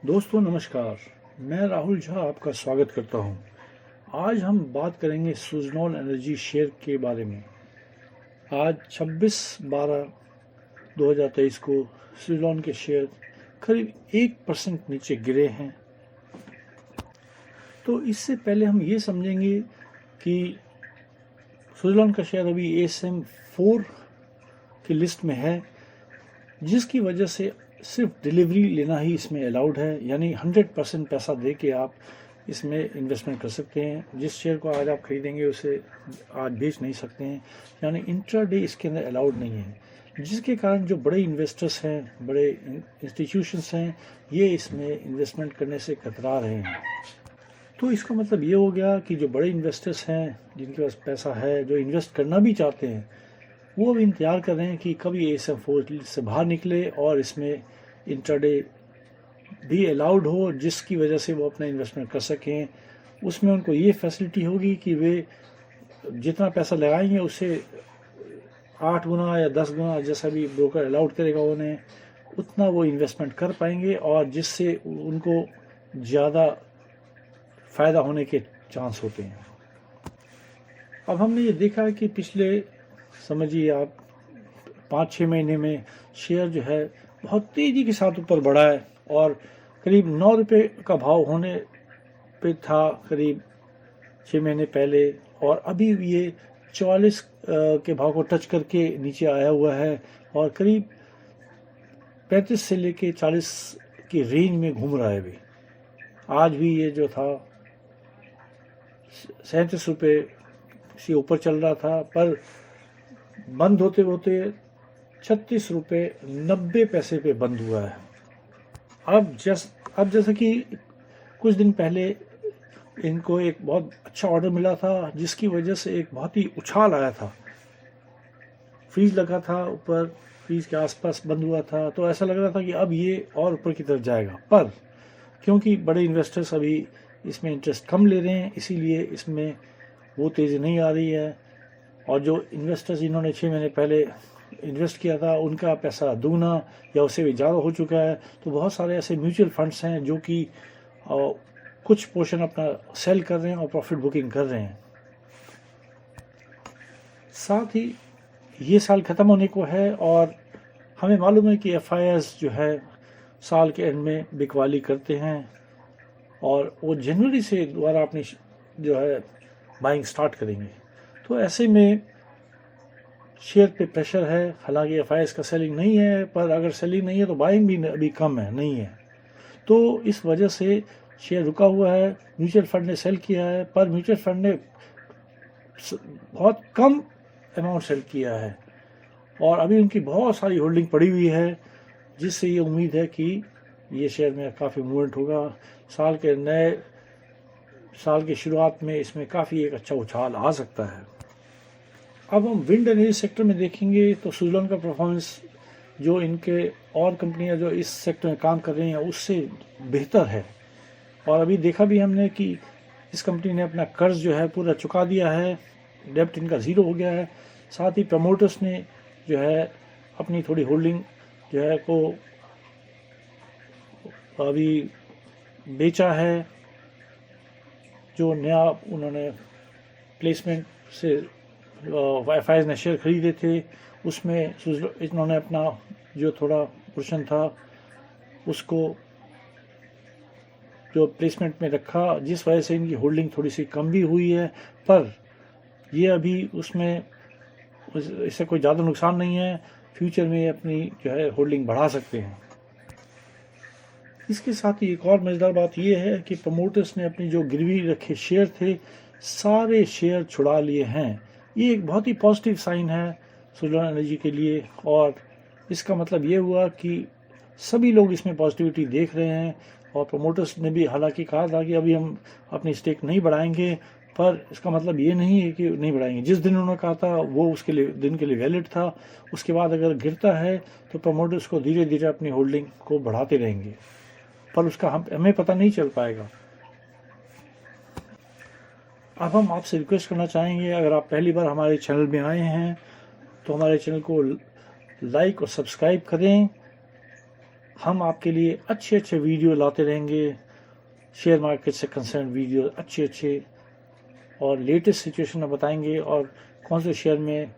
दोस्तों नमस्कार। मैं राहुल झा आपका स्वागत करता हूं। आज हम बात करेंगे सुजलॉन एनर्जी शेयर के बारे में। आज 26/12/2023 को सुजलॉन के शेयर करीब 1% नीचे गिरे हैं। तो इससे पहले हम ये समझेंगे कि सुजलॉन का शेयर अभी ASM4 की लिस्ट में है, जिसकी वजह से सिर्फ डिलीवरी लेना ही इसमें अलाउड है, यानी 100% पैसा दे के आप इसमें इन्वेस्टमेंट कर सकते हैं। जिस शेयर को आज आप खरीदेंगे उसे आज बेच नहीं सकते हैं, यानी इंट्राडे इसके अंदर अलाउड नहीं है, जिसके कारण जो बड़े इन्वेस्टर्स हैं, बड़े इंस्टीट्यूशंस हैं, ये इसमें इन्वेस्टमेंट करने से कतरा रहे हैं। तो इसका मतलब ये हो गया कि जो बड़े इन्वेस्टर्स हैं, जिनके पास पैसा है, जो इन्वेस्ट करना भी चाहते हैं, वो भी इंतजार कर रहे हैं कि कभी ASM4 से बाहर निकले और इसमें इंट्राडे भी अलाउड हो, जिसकी वजह से वो अपना इन्वेस्टमेंट कर सकें। उसमें उनको ये फैसिलिटी होगी कि वे जितना पैसा लगाएंगे उससे 8 गुना या 10 गुना, जैसा भी ब्रोकर अलाउड करेगा उन्हें, उतना वो इन्वेस्टमेंट कर पाएंगे और जिससे उनको ज़्यादा फ़ायदा होने के चांस होते हैं। अब हमने ये देखा है कि पिछले समझिए आप 5-6 महीने में शेयर जो है बहुत तेज़ी के साथ ऊपर बढ़ा है और करीब 9 रुपये का भाव होने पे था करीब 6 महीने पहले, और अभी ये 44 के भाव को टच करके नीचे आया हुआ है और करीब 35 से लेके 40 की रेंज में घूम रहा है। अभी आज भी ये जो था 37 रुपये से ऊपर चल रहा था, पर बंद होते होते 36 रुपये 90 पैसे पे बंद हुआ है। अब जैसा कि कुछ दिन पहले इनको एक बहुत अच्छा ऑर्डर मिला था, जिसकी वजह से एक बहुत ही उछाल आया था। फ्रीज लगा था ऊपर, फ्रीज के आसपास बंद हुआ था, तो ऐसा लग रहा था कि अब ये और ऊपर की तरफ जाएगा। पर क्योंकि बड़े इन्वेस्टर्स अभी इसमें इंटरेस्ट कम ले रहे हैं, इसीलिए इसमें वो तेज़ी नहीं आ रही है। और जो इन्वेस्टर्स जिन्होंने 6 महीने पहले इन्वेस्ट किया था, उनका पैसा दूना या उससे भी ज़्यादा हो चुका है। तो बहुत सारे ऐसे म्यूचुअल फंड्स हैं जो कि कुछ पोर्शन अपना सेल कर रहे हैं और प्रॉफिट बुकिंग कर रहे हैं। साथ ही ये साल ख़त्म होने को है और हमें मालूम है कि FIs जो है साल के एंड में बिकवाली करते हैं और वो जनवरी से दोबारा अपनी जो है बाइंग स्टार्ट करेंगे। तो ऐसे में शेयर पे प्रेशर है। हालांकि FIs का सेलिंग नहीं है, पर अगर सेलिंग नहीं है तो बाइंग भी अभी कम है, नहीं है। तो इस वजह से शेयर रुका हुआ है। म्यूचुअल फंड ने सेल किया है, पर म्यूचुअल फंड ने बहुत कम अमाउंट सेल किया है और अभी उनकी बहुत सारी होल्डिंग पड़ी हुई है, जिससे ये उम्मीद है कि ये शेयर में काफ़ी मूवमेंट होगा। साल के शुरुआत में इसमें काफ़ी एक अच्छा उछाल आ सकता है। अब हम विंड एनर्जी सेक्टर में देखेंगे तो सुजलॉन का परफॉर्मेंस जो इनके और कंपनियां जो इस सेक्टर में काम कर रही हैं उससे बेहतर है। और अभी देखा भी हमने कि इस कंपनी ने अपना कर्ज जो है पूरा चुका दिया है, डेब्ट इनका ज़ीरो हो गया है। साथ ही प्रमोटर्स ने जो है अपनी थोड़ी होल्डिंग जो है को अभी बेचा है। जो नया उन्होंने प्लेसमेंट से FIs ने शेयर खरीदे थे, उसमें इन्होंने अपना जो थोड़ा पोर्शन था उसको जो प्लेसमेंट में रखा, जिस वजह से इनकी होल्डिंग थोड़ी सी कम भी हुई है। पर ये अभी उसमें इससे कोई ज़्यादा नुकसान नहीं है। फ्यूचर में अपनी जो है होल्डिंग बढ़ा सकते हैं। इसके साथ ही एक और मज़ेदार बात यह है कि प्रमोटर्स ने अपनी जो गिरवी रखे शेयर थे, सारे शेयर छुड़ा लिए हैं। ये एक बहुत ही पॉजिटिव साइन है सुजलॉन एनर्जी के लिए, और इसका मतलब ये हुआ कि सभी लोग इसमें पॉजिटिविटी देख रहे हैं। और प्रमोटर्स ने भी हालांकि कहा था कि अभी हम अपनी स्टेक नहीं बढ़ाएंगे, पर इसका मतलब ये नहीं है कि नहीं बढ़ाएंगे। जिस दिन उन्होंने कहा था वो उसके लिए दिन के लिए वैलिड था। उसके बाद अगर गिरता है तो प्रमोटर्स को धीरे धीरे अपनी होल्डिंग को बढ़ाते रहेंगे, पर उसका हमें पता नहीं चल पाएगा। अब हम आपसे रिक्वेस्ट करना चाहेंगे, अगर आप पहली बार हमारे चैनल में आए हैं तो हमारे चैनल को लाइक और सब्सक्राइब करें। हम आपके लिए अच्छे अच्छे वीडियो लाते रहेंगे, शेयर मार्केट से कंसर्न वीडियो अच्छे अच्छे और लेटेस्ट सिचुएशन में बताएंगे, और कौन से शेयर में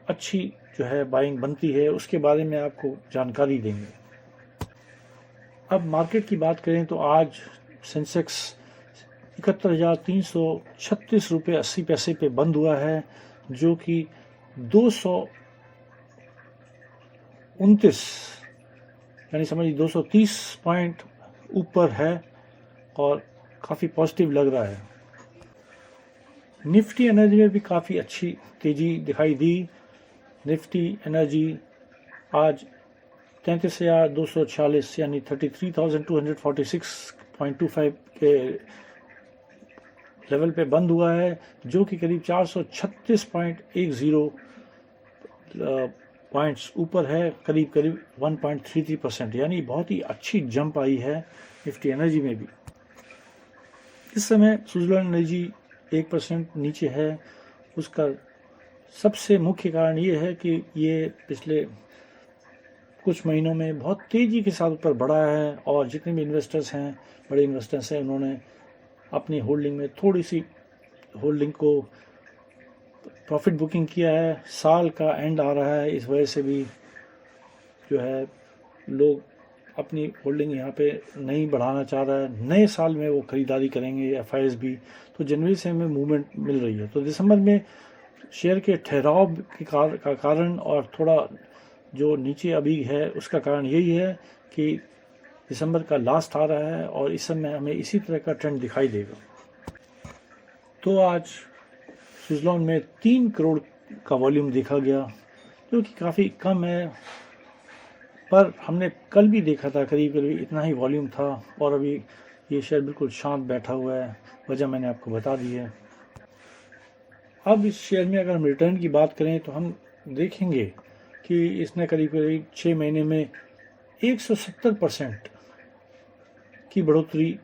अच्छी जो है बाइंग बनती है उसके बारे में आपको जानकारी देंगे। अब मार्केट की बात करें तो आज सेंसेक्स 71,336 रुपये 80 पैसे पे बंद हुआ है, जो कि 229 यानी समझिए 230 पॉइंट ऊपर है और काफ़ी पॉजिटिव लग रहा है। निफ्टी एनर्जी में भी काफ़ी अच्छी तेज़ी दिखाई दी। निफ्टी एनर्जी आज 33,246 यानी 33,246.25 के लेवल पे बंद हुआ है, जो कि करीब 436.10 पॉइंट्स ऊपर है, करीब 1.33%, यानी बहुत ही अच्छी जंप आई है निफ्टी एनर्जी में भी। इस समय सुज़लोन एनर्जी 1% नीचे है। उसका सबसे मुख्य कारण ये है कि ये पिछले कुछ महीनों में बहुत तेज़ी के साथ ऊपर बढ़ा है, और जितने भी इन्वेस्टर्स हैं, बड़े इन्वेस्टर्स हैं, उन्होंने अपनी होल्डिंग में थोड़ी सी होल्डिंग को प्रॉफिट बुकिंग किया है। साल का एंड आ रहा है, इस वजह से भी जो है लोग अपनी होल्डिंग यहाँ पे नहीं बढ़ाना चाह रहा है। नए साल में वो खरीदारी करेंगे एफआईएस भी, तो जनवरी से हमें मूवमेंट मिल रही है। तो दिसंबर में शेयर के ठहराव का कारण और थोड़ा जो नीचे अभी है उसका कारण यही है कि दिसंबर का लास्ट आ रहा है और इस समय हमें इसी तरह का ट्रेंड दिखाई देगा। तो आज सुज़लोन में 3 करोड़ का वॉल्यूम देखा गया, जो कि काफ़ी कम है, पर हमने कल भी देखा था करीब करीब इतना ही वॉल्यूम था, और अभी ये शेयर बिल्कुल शांत बैठा हुआ है। वजह मैंने आपको बता दी है। अब इस शेयर में अगर हम रिटर्न की बात करें तो हम देखेंगे कि इसने करीब करीब 6 महीने में 170% की बढ़ोतरी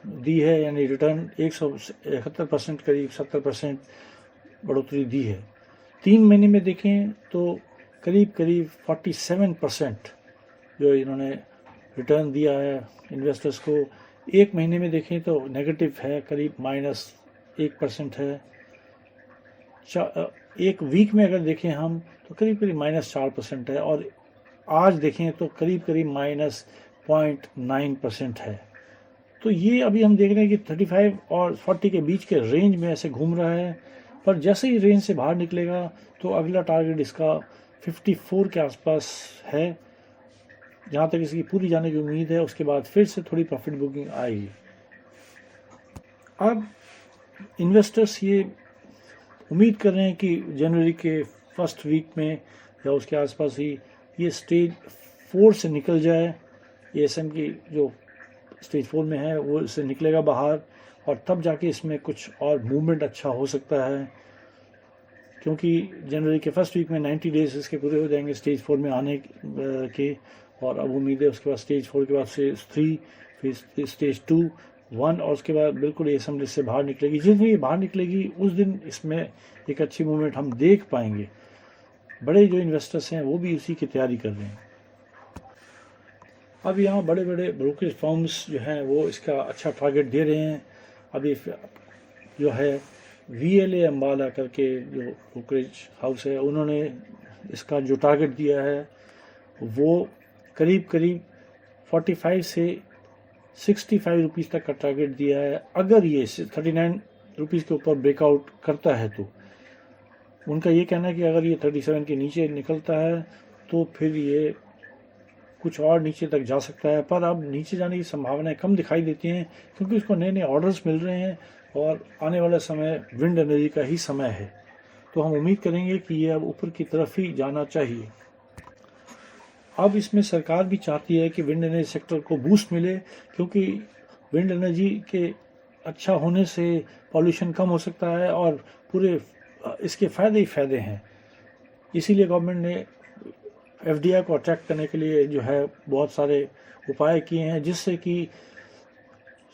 दी है, यानी रिटर्न 171% करीब 70% बढ़ोतरी दी है। 3 महीने में देखें तो करीब करीब 47% जो इन्होंने रिटर्न दिया है इन्वेस्टर्स को। 1 महीने में देखें तो नेगेटिव है, करीब -1% है। 1 वीक में अगर देखें हम तो करीब करीब -4% है, और आज देखें तो करीब करीब -0.9% है। तो ये अभी हम देख रहे हैं कि 35 और 40 के बीच के रेंज में ऐसे घूम रहा है, पर जैसे ही रेंज से बाहर निकलेगा तो अगला टारगेट इसका 54 के आसपास है, जहाँ तक इसकी पूरी जाने की उम्मीद है। उसके बाद फिर से थोड़ी प्रॉफिट बुकिंग आएगी। अब इन्वेस्टर्स ये उम्मीद कर रहे हैं कि जनवरी के फर्स्ट वीक में या उसके आसपास ही ये स्टेज 4 से निकल जाए। एएसएम की जो स्टेज 4 में है वो इससे निकलेगा बाहर, और तब जाके इसमें कुछ और मूवमेंट अच्छा हो सकता है, क्योंकि जनवरी के फर्स्ट वीक में 90 डेज इसके पूरे हो जाएंगे स्टेज 4 में आने के, और अब उम्मीद है उसके बाद स्टेज 4 के बाद स्टेज 3, फिर स्टेज 2, 1, और उसके बाद बिल्कुल ये लिस्ट से बाहर निकलेगी। जिस दिन ये बाहर निकलेगी उस दिन इसमें एक अच्छी मूवमेंट हम देख पाएंगे। बड़े जो इन्वेस्टर्स हैं वो भी उसी की तैयारी कर रहे हैं। अब यहाँ बड़े बड़े ब्रोकरेज फर्म्स जो हैं वो इसका अच्छा टारगेट दे रहे हैं। अभी जो है VLA अम्बाला करके जो ब्रोकरेज हाउस है, उन्होंने इसका जो टारगेट दिया है वो करीब करीब 45 से 65 रुपीज़ तक का टारगेट दिया है। अगर ये 39 रुपीज़ के ऊपर ब्रेकआउट करता है तो उनका ये कहना है कि अगर ये 37 के नीचे निकलता है तो फिर ये कुछ और नीचे तक जा सकता है, पर अब नीचे जाने की संभावनाएं कम दिखाई देती हैं, क्योंकि उसको नए नए ऑर्डर्स मिल रहे हैं और आने वाला समय विंड एनर्जी का ही समय है। तो हम उम्मीद करेंगे कि ये अब ऊपर की तरफ ही जाना चाहिए। अब इसमें सरकार भी चाहती है कि विंड एनर्जी सेक्टर को बूस्ट मिले, क्योंकि विंड एनर्जी के अच्छा होने से पॉल्यूशन कम हो सकता है और पूरे इसके फ़ायदे ही फ़ायदे हैं। इसीलिए गवर्नमेंट ने FDI को अट्रैक्ट करने के लिए जो है बहुत सारे उपाय किए हैं, जिससे कि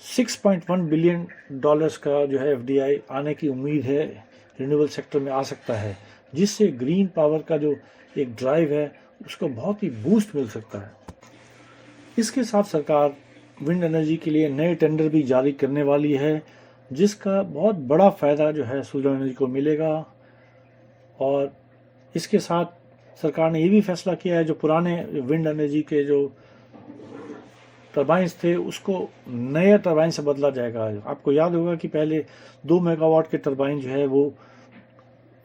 $6.1 बिलियन का जो है FDI आने की उम्मीद है, रिन्यूएबल सेक्टर में आ सकता है, जिससे ग्रीन पावर का जो एक ड्राइव है उसको बहुत ही बूस्ट मिल सकता है। इसके साथ सरकार विंड एनर्जी के लिए नए टेंडर भी जारी करने वाली है, जिसका बहुत बड़ा फ़ायदा जो है सोलर एनर्जी को मिलेगा। और इसके साथ सरकार ने ये भी फैसला किया है जो पुराने विंड एनर्जी के जो टरबाइंस थे उसको नए टरबाइन से बदला जाएगा। आपको याद होगा कि पहले 2 मेगावाट के टरबाइन जो है वो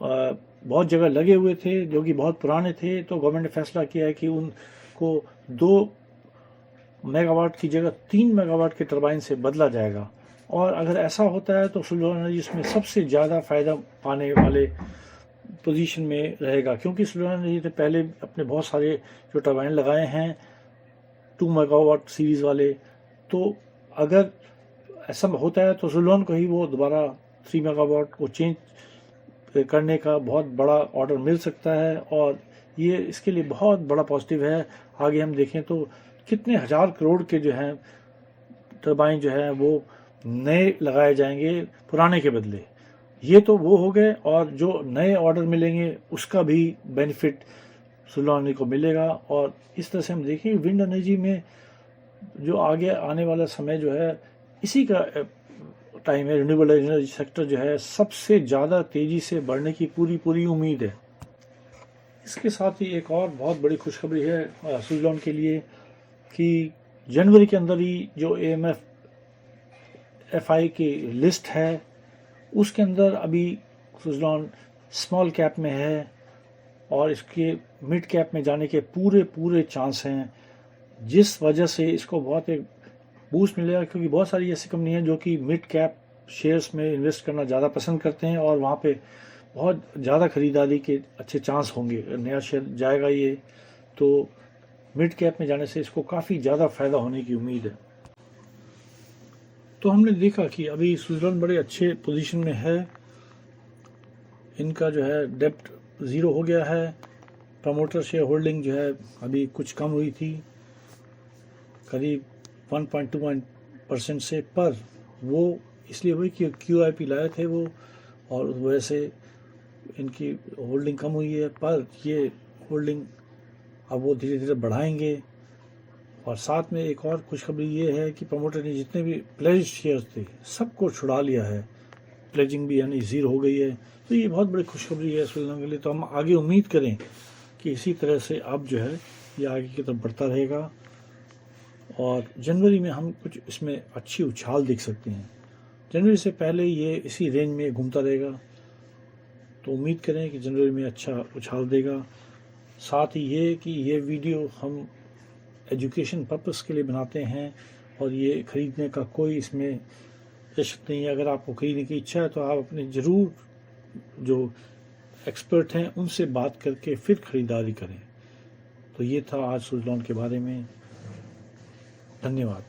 बहुत जगह लगे हुए थे जो कि बहुत पुराने थे, तो गवर्नमेंट ने फैसला किया है कि उनको 2 मेगावाट की जगह 3 मेगावाट के टरबाइन से बदला जाएगा। और अगर ऐसा होता है तो सोलर एनर्जी इसमें सबसे ज़्यादा फ़ायदा पाने वाले पोजीशन में रहेगा, क्योंकि सोलर एनर्जी ने पहले अपने बहुत सारे जो टरबाइन लगाए हैं 2 मेगावाट सीरीज़ वाले, तो अगर ऐसा होता है तो सोलर को ही वो दोबारा 3 मेगावाट को चेंज करने का बहुत बड़ा ऑर्डर मिल सकता है। और ये इसके लिए बहुत बड़ा पॉजिटिव है। आगे हम देखें तो कितने हज़ार करोड़ के जो हैं टरबाइन जो है वो नए लगाए जाएंगे पुराने के बदले। ये तो वो हो गए, और जो नए ऑर्डर मिलेंगे उसका भी बेनिफिट सोलर एनर्जी को मिलेगा। और इस तरह से हम देखें विंड एनर्जी में जो आगे आने वाला समय जो है इसी का टाइम है। रिन्यूएबल एनर्जी सेक्टर जो है सबसे ज़्यादा तेज़ी से बढ़ने की पूरी उम्मीद है। इसके साथ ही एक और बहुत बड़ी खुशखबरी है सुजलॉन के लिए कि जनवरी के अंदर ही जो AMF FI की लिस्ट है उसके अंदर अभी सुजलॉन स्मॉल कैप में है, और इसके मिड कैप में जाने के पूरे चांस हैं, जिस वजह से इसको बहुत एक बूस्ट मिलेगा। क्योंकि बहुत सारी ऐसी कंपनी हैं जो कि मिड कैप शेयर्स में इन्वेस्ट करना ज़्यादा पसंद करते हैं और वहाँ पे बहुत ज़्यादा खरीदारी के अच्छे चांस होंगे। नया शेयर जाएगा ये, तो मिड कैप में जाने से इसको काफ़ी ज़्यादा फ़ायदा होने की उम्मीद है। तो हमने देखा कि अभी सुजलॉन बड़े अच्छे पोजीशन में है। इनका जो है डेप्ट 0 हो गया है। प्रमोटर शेयर होल्डिंग जो है अभी कुछ कम हुई थी, करीब 1.2% से, पर वो इसलिए हुई कि QIP लाए थे वो, और उस वजह से इनकी होल्डिंग कम हुई है। पर ये होल्डिंग अब वो धीरे धीरे बढ़ाएंगे। और साथ में एक और खुशखबरी ये है कि प्रमोटर ने जितने भी प्लेज शेयर्स थे सबको छुड़ा लिया है, प्लेजिंग भी यानी 0 हो गई है। तो ये बहुत बड़ी खुशखबरी है सुजलॉन के लिए। तो हम आगे उम्मीद करें कि इसी तरह से अब जो है ये आगे की तरफ बढ़ता रहेगा, और जनवरी में हम कुछ इसमें अच्छी उछाल देख सकते हैं। जनवरी से पहले ये इसी रेंज में घूमता रहेगा, तो उम्मीद करें कि जनवरी में अच्छा उछाल देगा। साथ ही ये कि ये वीडियो हम एजुकेशन पर्पस के लिए बनाते हैं, और ये ख़रीदने का कोई इसमें इश्क नहीं है। अगर आपको खरीदने की इच्छा है तो आप अपने ज़रूर जो एक्सपर्ट हैं उनसे बात करके फिर ख़रीदारी करें। तो ये था आज सुजलॉन के बारे में। धन्यवाद।